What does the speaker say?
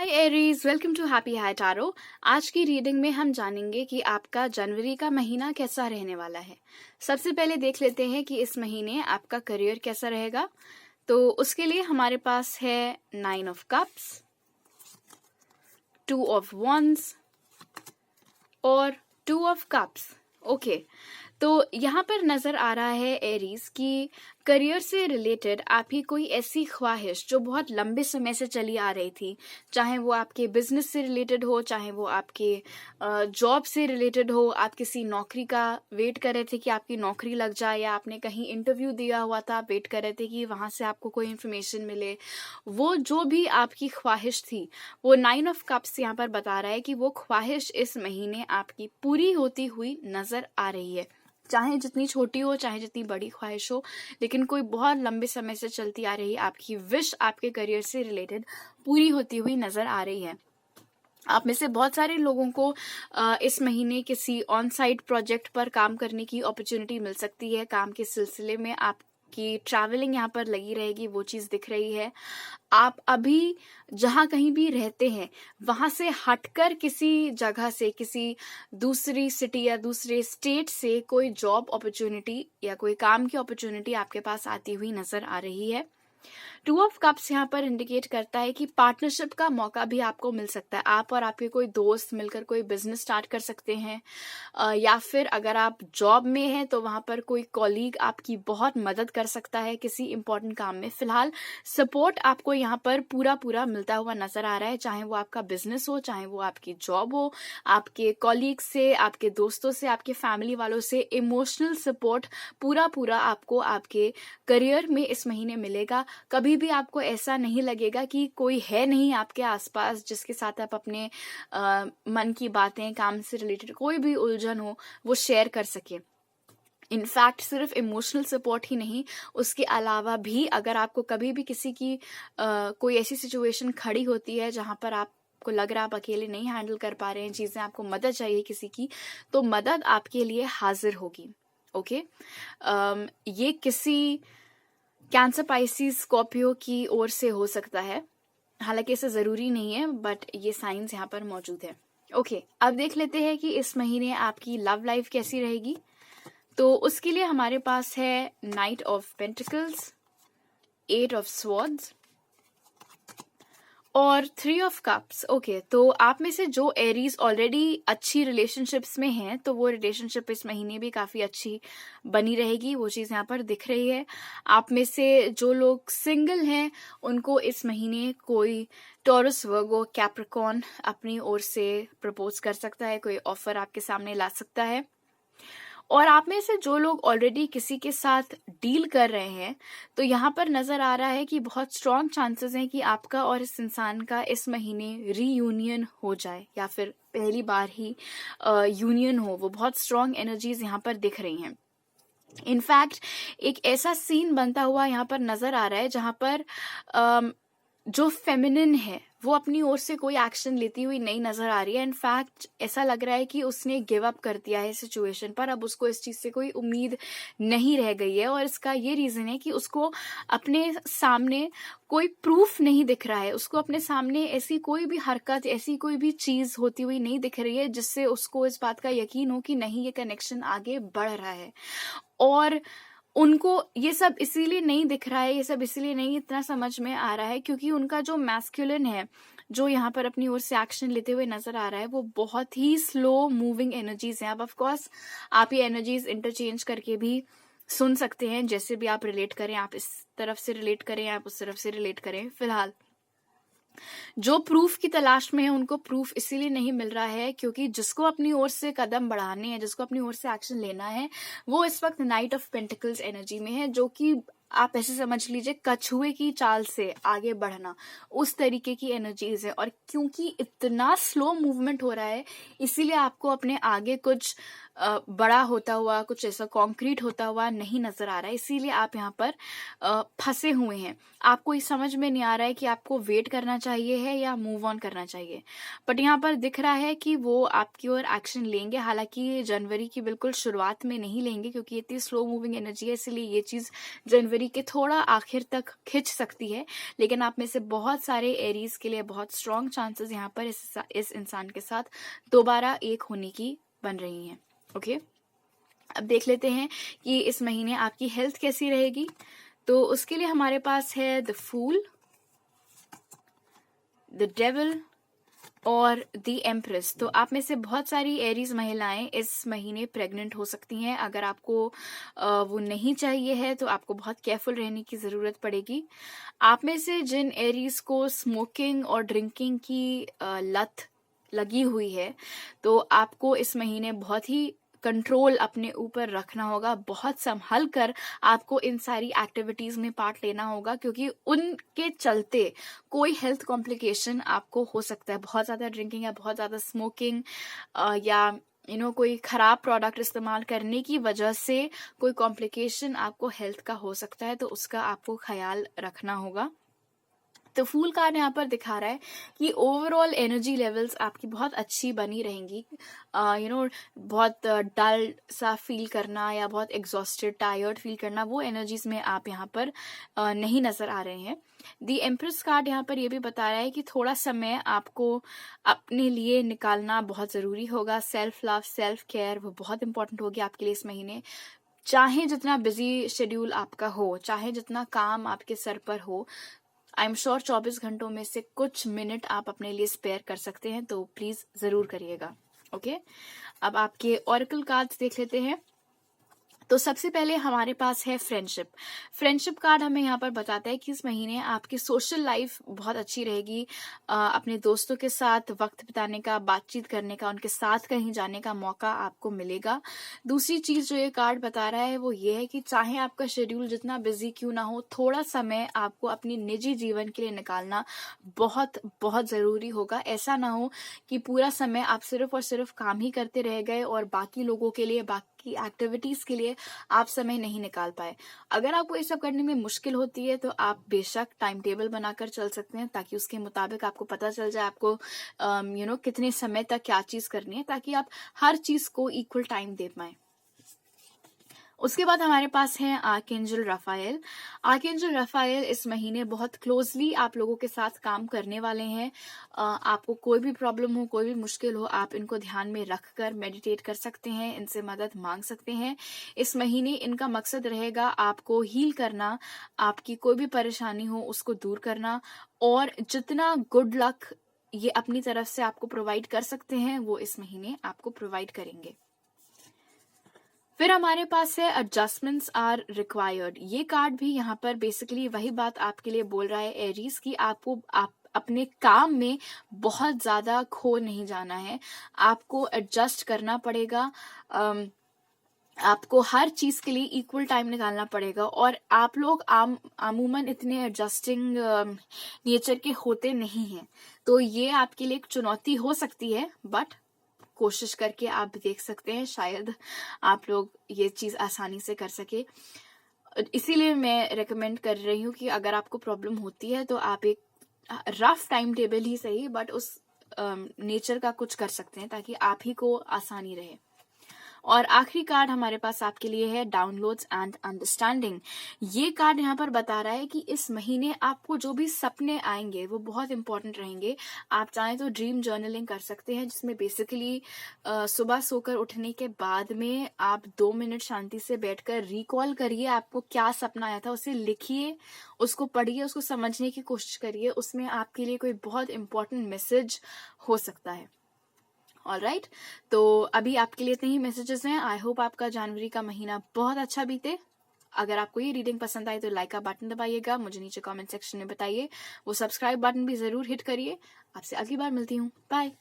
Hi Aries, welcome to happy high tarot. आज की reading में हम जानेंगे कि आपका जनवरी का महीना कैसा रहने वाला है। सबसे पहले देख लेते हैं कि इस महीने आपका करियर कैसा रहेगा। तो उसके लिए हमारे पास है 9 ऑफ कप्स, 2 ऑफ wands और 2 ऑफ कप्स। ओके, तो यहाँ पर नजर आ रहा है एरीज कि करियर से रिलेटेड आपकी कोई ऐसी ख्वाहिश जो बहुत लंबे समय से चली आ रही थी, चाहे वो आपके बिजनेस से रिलेटेड हो, चाहे वो आपके जॉब से रिलेटेड हो। आप किसी नौकरी का वेट कर रहे थे कि आपकी नौकरी लग जाए, या आपने कहीं इंटरव्यू दिया हुआ था, आप वेट कर रहे थे कि वहां से आपको कोई इन्फॉर्मेशन मिले। वो जो भी आपकी ख्वाहिश थी, वो 9 ऑफ कप्स यहाँ पर बता रहा है कि वो ख्वाहिश इस महीने आपकी पूरी होती हुई नजर आ रही है। चाहे जितनी छोटी हो, चाहे जितनी बड़ी ख्वाहिश हो, लेकिन कोई बहुत लंबे समय से चलती आ रही आपकी विश आपके करियर से रिलेटेड पूरी होती हुई नजर आ रही है। आप में से बहुत सारे लोगों को इस महीने किसी ऑन साइट प्रोजेक्ट पर काम करने की अपॉर्चुनिटी मिल सकती है। काम के सिलसिले में आपकी ट्रैवलिंग यहाँ पर लगी रहेगी, वो चीज़ दिख रही है। आप अभी जहाँ कहीं भी रहते हैं वहां से हटकर किसी जगह से, किसी दूसरी सिटी या दूसरे स्टेट से कोई जॉब अपॉर्चुनिटी या कोई काम की अपॉर्चुनिटी आपके पास आती हुई नजर आ रही है। 2 ऑफ कप्स यहाँ पर इंडिकेट करता है कि पार्टनरशिप का मौका भी आपको मिल सकता है। आप और आपके कोई दोस्त मिलकर कोई बिजनेस स्टार्ट कर सकते हैं, या फिर अगर आप जॉब में हैं तो वहां पर कोई कॉलीग आपकी बहुत मदद कर सकता है किसी इंपॉर्टेंट काम में। फिलहाल सपोर्ट आपको यहाँ पर पूरा पूरा मिलता हुआ नजर आ रहा है, चाहे वो आपका बिजनेस हो, चाहे वो आपकी जॉब हो। आपके कॉलीग से, आपके दोस्तों से, आपके फैमिली वालों से इमोशनल सपोर्ट पूरा पूरा आपको आपके करियर में इस महीने मिलेगा। कभी भी आपको ऐसा नहीं लगेगा कि कोई है नहीं आपके आसपास जिसके साथ आप अपने मन की बातें, काम से रिलेटेड कोई भी उलझन हो, वो शेयर कर सके। इनफैक्ट सिर्फ इमोशनल सपोर्ट ही नहीं, उसके अलावा भी अगर आपको कभी भी किसी की कोई ऐसी सिचुएशन खड़ी होती है जहां पर आपको लग रहा है आप अकेले नहीं हैंडल कर पा रहे हैं चीजें, आपको मदद चाहिए किसी की, तो मदद आपके लिए हाजिर होगी। ओके, ये किसी कैंसर, पाइसिस, स्कॉर्पियो की ओर से हो सकता है। हालांकि ऐसा जरूरी नहीं है, बट ये साइंस यहाँ पर मौजूद है। ओके, अब देख लेते हैं कि इस महीने आपकी लव लाइफ कैसी रहेगी। तो उसके लिए हमारे पास है night of pentacles, 8 of swords और 3 ऑफ कप्स। ओके, तो आप में से जो एरीज ऑलरेडी अच्छी रिलेशनशिप्स में हैं, तो वो रिलेशनशिप इस महीने भी काफी अच्छी बनी रहेगी, वो चीज यहाँ पर दिख रही है। आप में से जो लोग सिंगल हैं, उनको इस महीने कोई टॉरस, वर्गो, कैप्रिकॉर्न अपनी ओर से प्रपोज कर सकता है, कोई ऑफर आपके सामने ला सकता है। और आप में से जो लोग ऑलरेडी किसी के साथ डील कर रहे हैं, तो यहाँ पर नजर आ रहा है कि बहुत स्ट्रॉन्ग चांसेस हैं कि आपका और इस इंसान का इस महीने रीयूनियन हो जाए, या फिर पहली बार ही यूनियन हो। वो बहुत स्ट्रॉन्ग एनर्जीज यहाँ पर दिख रही हैं। इनफैक्ट एक ऐसा सीन बनता हुआ यहाँ पर नजर आ रहा है जहां पर जो फेमिनिन है वो अपनी ओर से कोई एक्शन लेती हुई नहीं नजर आ रही है। इनफैक्ट ऐसा लग रहा है कि उसने गिव अप कर दिया है सिचुएशन पर, अब उसको इस चीज से कोई उम्मीद नहीं रह गई है। और इसका ये रीजन है कि उसको अपने सामने कोई प्रूफ नहीं दिख रहा है, उसको अपने सामने ऐसी कोई भी हरकत, ऐसी कोई भी चीज होती हुई नहीं दिख रही है जिससे उसको इस बात का यकीन हो कि नहीं, ये कनेक्शन आगे बढ़ रहा है। और उनको ये सब इसीलिए नहीं दिख रहा है, ये सब इसीलिए नहीं इतना समझ में आ रहा है क्योंकि उनका जो मैस्कुलिन है, जो यहाँ पर अपनी ओर से एक्शन लेते हुए नजर आ रहा है, वो बहुत ही स्लो मूविंग एनर्जीज हैं। अब ऑफ कोर्स आप ये एनर्जीज इंटरचेंज करके भी सुन सकते हैं, जैसे भी आप रिलेट करें, आप इस तरफ से रिलेट करें, आप उस तरफ से रिलेट करें। फिलहाल जो प्रूफ की तलाश में है, उनको प्रूफ इसीलिए नहीं मिल रहा है क्योंकि जिसको अपनी ओर से कदम बढ़ाने हैं, जिसको अपनी ओर से एक्शन लेना है, वो इस वक्त नाइट ऑफ पेंटिकल्स एनर्जी में है, जो कि आप ऐसे समझ लीजिए कछुए की चाल से आगे बढ़ना, उस तरीके की एनर्जीज है। और क्योंकि इतना स्लो मूवमेंट हो रहा है, इसीलिए आपको अपने आगे कुछ बड़ा होता हुआ, कुछ ऐसा कॉन्क्रीट होता हुआ नहीं नजर आ रहा है, इसीलिए आप यहाँ पर फंसे हुए हैं। आपको ये समझ में नहीं आ रहा है कि आपको वेट करना चाहिए है या मूव ऑन करना चाहिए। बट यहाँ पर दिख रहा है कि वो आपकी ओर एक्शन लेंगे, हालांकि जनवरी की बिल्कुल शुरुआत में नहीं लेंगे क्योंकि इतनी स्लो मूविंग एनर्जी है, इसलिए ये चीज जनवरी के थोड़ा आखिर तक खिंच सकती है। लेकिन आप में से बहुत सारे एरीज के लिए बहुत स्ट्रॉन्ग चांसेस यहाँ पर इस इंसान के साथ दोबारा एक होने की बन रही हैं। ओके, अब देख लेते हैं कि इस महीने आपकी हेल्थ कैसी रहेगी। तो उसके लिए हमारे पास है द फूल, द डेविल और द एम्प्रेस। तो आप में से बहुत सारी एरीज महिलाएं इस महीने प्रेग्नेंट हो सकती हैं। अगर आपको वो नहीं चाहिए है तो आपको बहुत केयरफुल रहने की जरूरत पड़ेगी। आप में से जिन एरीज को स्मोकिंग और ड्रिंकिंग की लत लगी हुई है, तो आपको इस महीने बहुत ही कंट्रोल अपने ऊपर रखना होगा, बहुत संभल कर आपको इन सारी एक्टिविटीज में पार्ट लेना होगा, क्योंकि उनके चलते कोई हेल्थ कॉम्प्लिकेशन आपको हो सकता है। बहुत ज्यादा ड्रिंकिंग या बहुत ज्यादा स्मोकिंग या कोई खराब प्रोडक्ट इस्तेमाल करने की वजह से कोई कॉम्प्लिकेशन आपको हेल्थ का हो सकता है, तो उसका आपको ख्याल रखना होगा। तो फूल कार्ड यहाँ पर दिखा रहा है कि ओवरऑल एनर्जी लेवल्स आपकी बहुत अच्छी बनी रहेंगी। बहुत डल सा फील करना या बहुत एग्जॉस्टेड टायर्ड फील करना, वो एनर्जीज में आप यहाँ पर नहीं नजर आ रहे हैं। दी एम्प्रेस कार्ड यहाँ पर ये भी बता रहा है कि थोड़ा समय आपको अपने लिए निकालना बहुत जरूरी होगा। सेल्फ लव, सेल्फ केयर वो बहुत इंपॉर्टेंट होगी आपके लिए इस महीने। चाहे जितना बिजी शेड्यूल आपका हो, चाहे जितना काम आपके सर पर हो, आई एम श्योर 24 घंटों में से कुछ मिनट आप अपने लिए स्पेयर कर सकते हैं, तो प्लीज जरूर करिएगा। ओके, अब आपके ऑरेकल कार्ड्स देख लेते हैं। तो सबसे पहले हमारे पास है फ्रेंडशिप। फ्रेंडशिप कार्ड हमें यहाँ पर बताता है कि इस महीने आपकी सोशल लाइफ बहुत अच्छी रहेगी। अपने दोस्तों के साथ वक्त बिताने का, बातचीत करने का, उनके साथ कहीं जाने का मौका आपको मिलेगा। दूसरी चीज जो ये कार्ड बता रहा है वो ये है कि चाहे आपका शेड्यूल जितना बिजी क्यों ना हो, थोड़ा समय आपको अपनी निजी जीवन के लिए निकालना बहुत बहुत जरूरी होगा। ऐसा ना हो कि पूरा समय आप सिर्फ और सिर्फ काम ही करते रह गए और बाकी लोगों के लिए, बाकी एक्टिविटीज के लिए आप समय नहीं निकाल पाए। अगर आपको ये सब करने में मुश्किल होती है तो आप बेशक टाइम टेबल बनाकर चल सकते हैं, ताकि उसके मुताबिक आपको पता चल जाए आपको कितने समय तक क्या चीज करनी है, ताकि आप हर चीज को इक्वल टाइम दे पाए। उसके बाद हमारे पास है आर्कएंजल रफाएल। आर्कएंजल रफाएल इस महीने बहुत क्लोजली आप लोगों के साथ काम करने वाले हैं। आपको कोई भी प्रॉब्लम हो, कोई भी मुश्किल हो, आप इनको ध्यान में रखकर मेडिटेट कर सकते हैं, इनसे मदद मांग सकते हैं। इस महीने इनका मकसद रहेगा आपको हील करना, आपकी कोई भी परेशानी हो उसको दूर करना, और जितना गुड लक ये अपनी तरफ से आपको प्रोवाइड कर सकते हैं वो इस महीने आपको प्रोवाइड करेंगे। फिर हमारे पास है एडजस्टमेंट्स आर रिक्वायर्ड। ये कार्ड भी यहाँ पर बेसिकली वही बात आपके लिए बोल रहा है एरीज, की आप अपने काम में बहुत ज्यादा खो नहीं जाना है, आपको एडजस्ट करना पड़ेगा। आपको हर चीज के लिए इक्वल टाइम निकालना पड़ेगा, और आप लोग अमूमन इतने एडजस्टिंग नेचर के होते नहीं हैं, तो ये आपके लिए एक चुनौती हो सकती है। बट कोशिश करके आप देख सकते हैं, शायद आप लोग ये चीज आसानी से कर सके। इसीलिए मैं रेकमेंड कर रही हूँ कि अगर आपको प्रॉब्लम होती है तो आप एक रफ टाइम टेबल ही सही, बट उस नेचर का कुछ कर सकते हैं ताकि आप ही को आसानी रहे। और आखिरी कार्ड हमारे पास आपके लिए है डाउनलोड्स एंड अंडरस्टैंडिंग। ये कार्ड यहाँ पर बता रहा है कि इस महीने आपको जो भी सपने आएंगे वो बहुत इंपॉर्टेंट रहेंगे। आप चाहें तो ड्रीम जर्नलिंग कर सकते हैं, जिसमें बेसिकली सुबह सोकर उठने के बाद में आप 2 मिनट शांति से बैठकर रिकॉल करिए आपको क्या सपना आया था, उसे लिखिए, उसको पढ़िए, उसको समझने की कोशिश करिए। उसमें आपके लिए कोई बहुत इंपॉर्टेंट मैसेज हो सकता है। ऑलराइट, तो अभी आपके लिए इतने ही मैसेजेस हैं। आई होप आपका जनवरी का महीना बहुत अच्छा बीते। अगर आपको ये रीडिंग पसंद आई तो लाइक का बटन दबाइएगा, मुझे नीचे कमेंट सेक्शन में बताइए, वो सब्सक्राइब बटन भी जरूर हिट करिए। आपसे अगली बार मिलती हूँ, बाय।